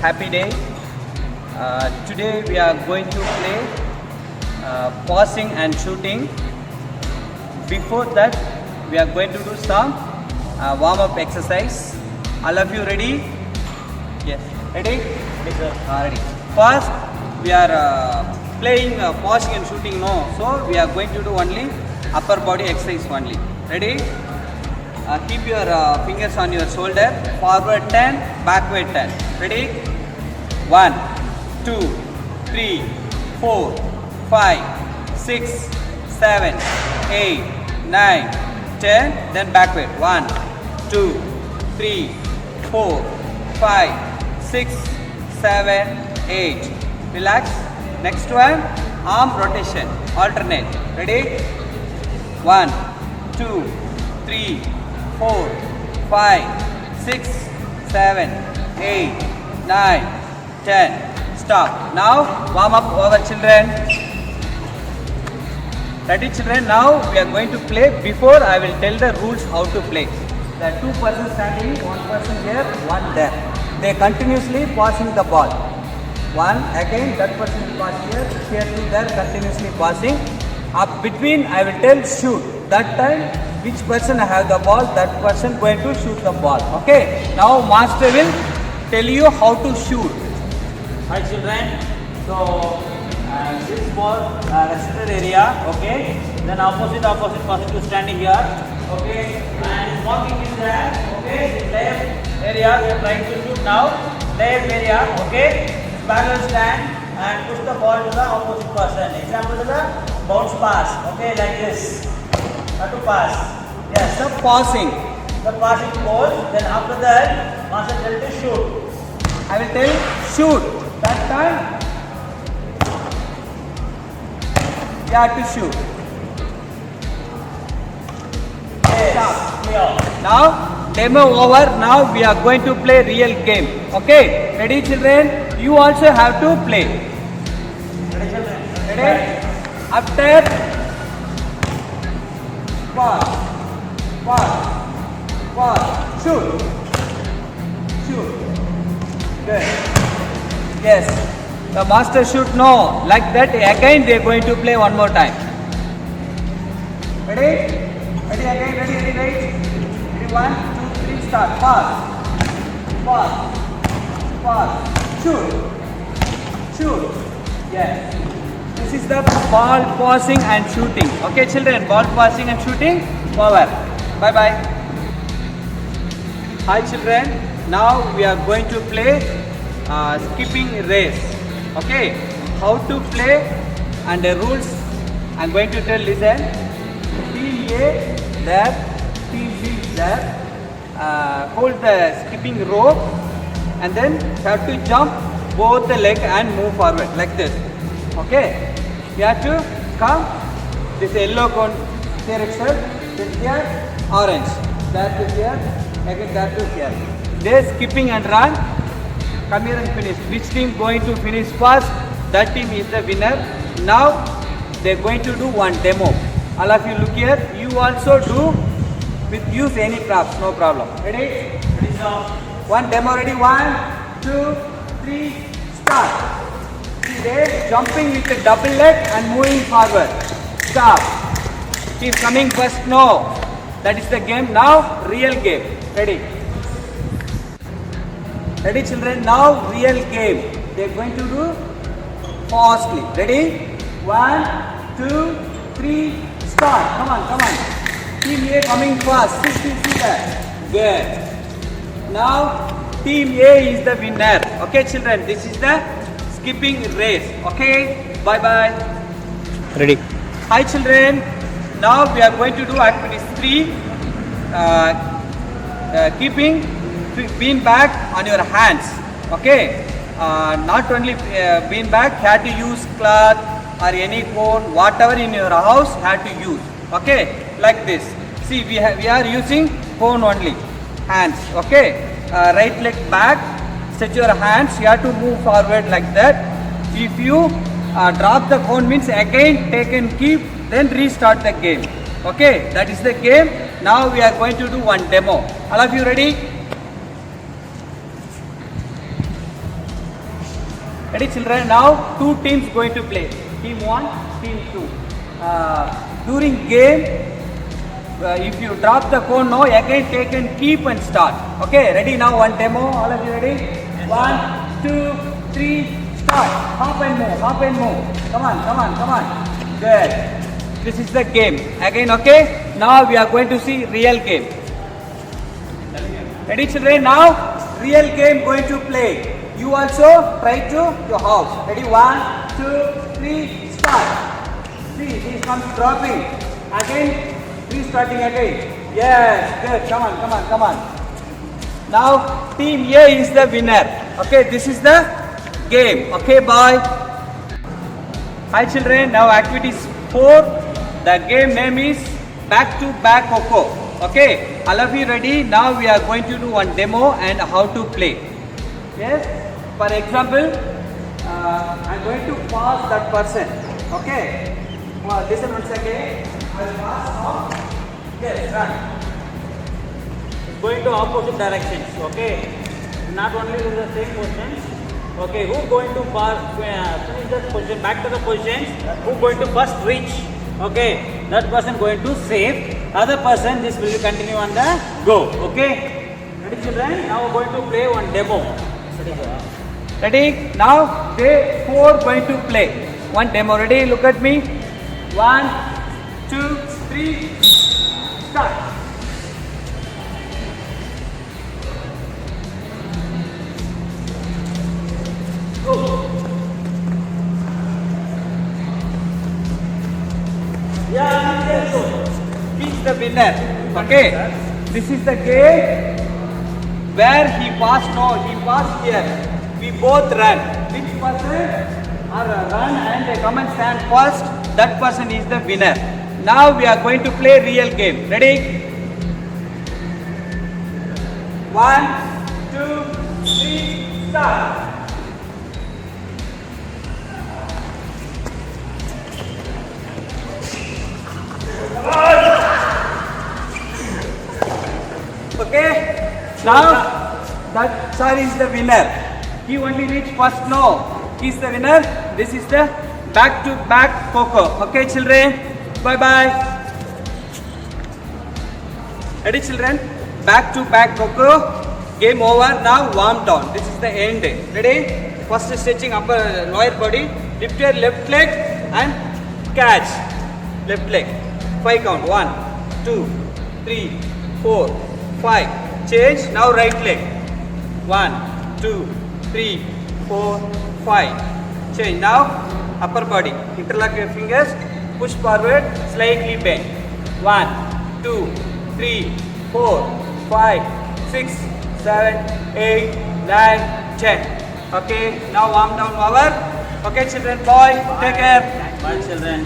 happy day. Today we are going to play passing and shooting. Before that, we are going to do some warm-up exercise. All of you ready? Yes. Ready? Yes, sir. Ready. First, we are playing passing and shooting. No, so we are going to do only upper body exercise only. Ready? Keep your fingers on your shoulder. Forward 10, backward 10. Ready? 1, 2, 3, 4, 5, 6, 7, 8, 9, 10. Then backward. 1, 2, 3, 4, 5, 6, 7, 8. Relax. Next one, arm rotation. Alternate. Ready? 1, 2, 3, 4, 5, 6, 7, 8, 9, 10. Stop. Now warm up over, children. Ready, children? Now we are going to play. Before I will tell the rules how to play. There are two persons standing, one person here, one there. They continuously passing the ball. One again, that person will pass here to there, continuously passing. Up between I will tell shoot. That time which person have the ball, that person going to shoot the ball. Okay. Now master will tell you how to shoot. Hi children. So this ball restricted area. Okay. Then opposite person to standing here. Okay. And walking is there. Okay. The left area we are trying to shoot now. Left area. Okay. Parallel stand and push the ball to the opposite person. Example to the bounce pass. Okay, like this. Have to pass. Yes. The passing. The passing goes. Then after that, master tell to shoot. I will tell shoot. That time you have to shoot. Yes. Stop. Clear. Now demo over. Now we are going to play real game. Okay. Ready, children? You also have to play. Ready, children? Ready? After pass, shoot. Good. Yes. The master should know. Like that again they are going to play one more time. Ready? Ready again, ready. Ready, 1, 2, 3, start. Pass. Shoot. Yes. This is the ball passing and shooting. Okay, children, ball passing and shooting. Over. Bye bye. Hi, children. Now we are going to play skipping race. Okay, how to play and the rules I'm going to tell. Listen. Team A there, team B there. Hold the skipping rope and then have to jump both the leg and move forward like this. Okay. You have to come, this yellow cone here itself, this here, orange, that is here, again that is here. They skipping and run, come here and finish. Which team going to finish first, that team is the winner. Now they are going to do one demo. All of you look here, you also do with use any props, no problem. Ready? Ready, sir? One demo ready, 1, 2, 3, start. They jumping with the double leg and moving forward. Stop. Keep coming first. No. That is the game. Now real game. Ready? Ready, children? Now real game. They are going to do fastly. Ready? 1, 2, 3, start. Come on. Team A coming fast. See that. Good. Now team A is the winner. Okay, children. This is the skipping race. Okay, bye bye. Ready. Hi, children. Now we are going to do activity 3. Keeping bean bag on your hands. Okay. Not only bean bag, have to use cloth or any cone, whatever in your house, have to use. Okay, like this. See, we are using cone only. Hands. Okay. Right leg back. Set your hands, you have to move forward like that. If you drop the cone means again take and keep, then restart the game. Okay, that is the game. Now we are going to do one demo. All of you ready? Ready children? Now two teams going to play. Team 1, team 2. During game, if you drop the cone now, again take and keep and start. Okay, ready now? One demo. All of you ready? Yes, 1, 2, 3, start. Hop and move, hop and move. Come on, come on, come on. Good. This is the game. Again, okay? Now we are going to see real game. Ready children? Now real game going to play. You also try to your house. Ready? 1, 2, 3, start. See, he comes dropping. Again, 3 starting again. Yes, good. Come on, come on, come on. Now, team A is the winner. Okay, this is the game. Okay, bye. Hi children, now activity 4. The game name is back to back Coco. Okay, all of you ready? Now we are going to do one demo and how to play. Yes, for example, I'm going to pass that person. Okay, well, listen once again. I will pass now. Yes, run. Going to opposite directions. Okay. Not only with the same positions. Okay. Who going to finish that position? Back to the positions. Who going to first reach? Okay. That person going to save. Other person this will continue on the go. Okay. Ready children? Now we're going to play one demo. Ready? Now they 4 going to play. One demo. Ready? Look at me. 1, 2, 3, start. Yeah, yes. He's the winner. Okay. This is the game where he passed. No, he passed here. We both run. Which person are run and come and stand first? That person is the winner. Now we are going to play real game. Ready? 1, 2, 3, start. Okay, now that sir is the winner. He only reached first. No, he's the winner. This is the back to back Coco. Okay, children. Bye bye. Ready, children? Back to back Coco. Game over. Now warm down. This is the end. Ready? First stretching upper lower body. Lift your left leg and catch. Left leg. 5 count. 1, 2, 3, 4, 5. Change. Now right leg. 1, 2, 3, 4, 5. Change. Now upper body. Interlock your fingers. Push forward. Slightly bend. 1, 2, 3, 4, 5, 6, 7, 8, 9, 10. Okay. Now warm down over. Okay, children. Bye. Take care. Bye, children.